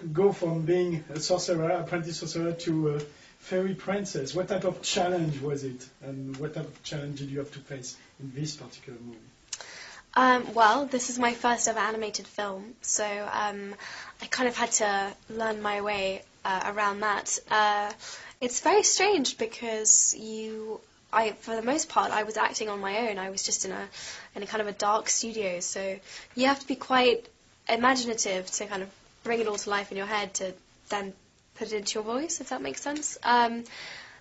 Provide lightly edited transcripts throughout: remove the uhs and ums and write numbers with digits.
you go from being a sorcerer, apprentice sorcerer, to a fairy princess? What type of challenge was it, and what type of challenge did you have to face in this particular movie? Well, this is my first ever animated film, so I kind of had to learn my way around that. It's very strange because for the most part, I was acting on my own. I was just in a kind of a dark studio, so you have to be quite imaginative to kind of bring it all to life in your head to then put it into your voice, if that makes sense.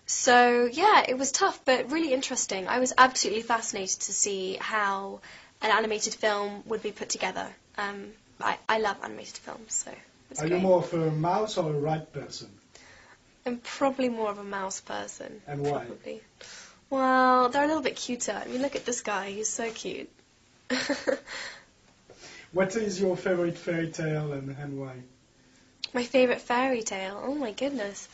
So yeah, it was tough, but really interesting. I was absolutely fascinated to see how an animated film would be put together. I love animated films, so it's great. Are you more of a mouse or a rat person? I'm probably more of a mouse person. And why? Probably. Well, they're a little bit cuter. I mean, look at this guy. He's so cute. What is your favorite fairy tale and why? My favorite fairy tale? Oh, my goodness.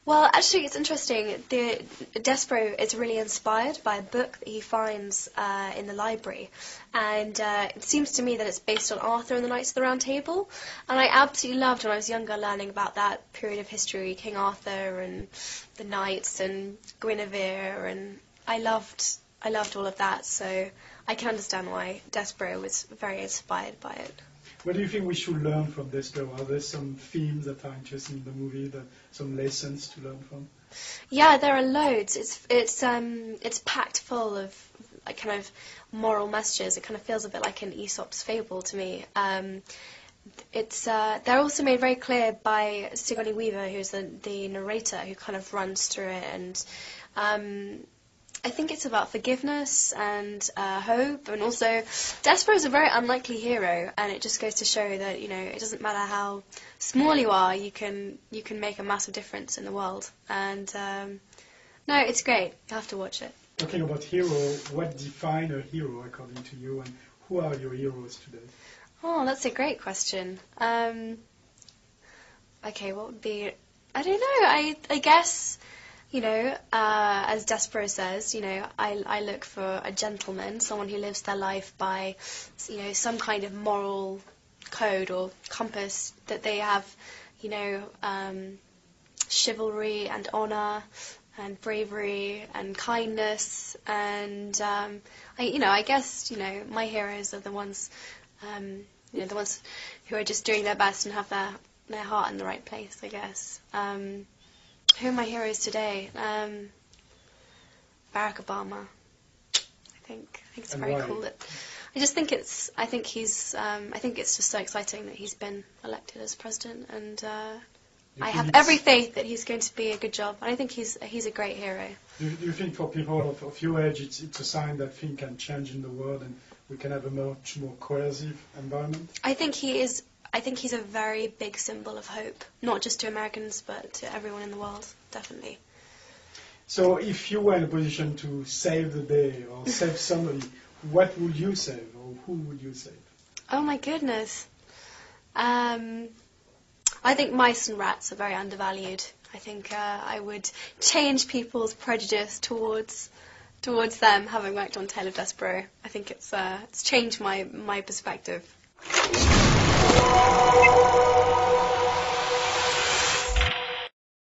Well, actually, it's interesting. The Despereaux is really inspired by a book that he finds in the library, and it seems to me that it's based on Arthur and the Knights of the Round Table, and I absolutely loved when I was younger learning about that period of history, King Arthur and the knights and Guinevere, and I loved all of that, so I can understand why Despereaux was very inspired by it. What do you think we should learn from Despereaux? Are there some themes that are interesting in the movie, some lessons to learn from? Yeah, there are loads. It's packed full of like kind of moral messages. It kind of feels a bit like an Aesop's fable to me. They're also made very clear by Sigourney Weaver, who's the narrator, who kind of runs through it, and I think it's about forgiveness and hope, and also Despereaux is a very unlikely hero, and it just goes to show that it doesn't matter how small you are, you can make a massive difference in the world. And no, it's great. You have to watch it. Talking about hero, what defines a hero according to you, and who are your heroes today? Oh, that's a great question. Okay, what would be? I don't know. I guess. As Despereaux says, I look for a gentleman, someone who lives their life by, some kind of moral code or compass, that they have, chivalry and honor and bravery and kindness, and I guess my heroes are the ones, the ones who are just doing their best and have their heart in the right place, I guess. Who are my heroes today? Barack Obama. I think it's very cool that. I think it's just so exciting that he's been elected as president, and I have every faith that he's going to be a good job. And I think he's a great hero. Do you think for people of your age, it's a sign that things can change in the world and we can have a much more cohesive environment? I think he's a very big symbol of hope, not just to Americans, but to everyone in the world, definitely. So if you were in a position to save the day or save somebody, what would you save, or who would you save? Oh, my goodness. I think mice and rats are very undervalued. I think I would change people's prejudice towards them, having worked on Tale of Despereaux. I think it's changed my perspective.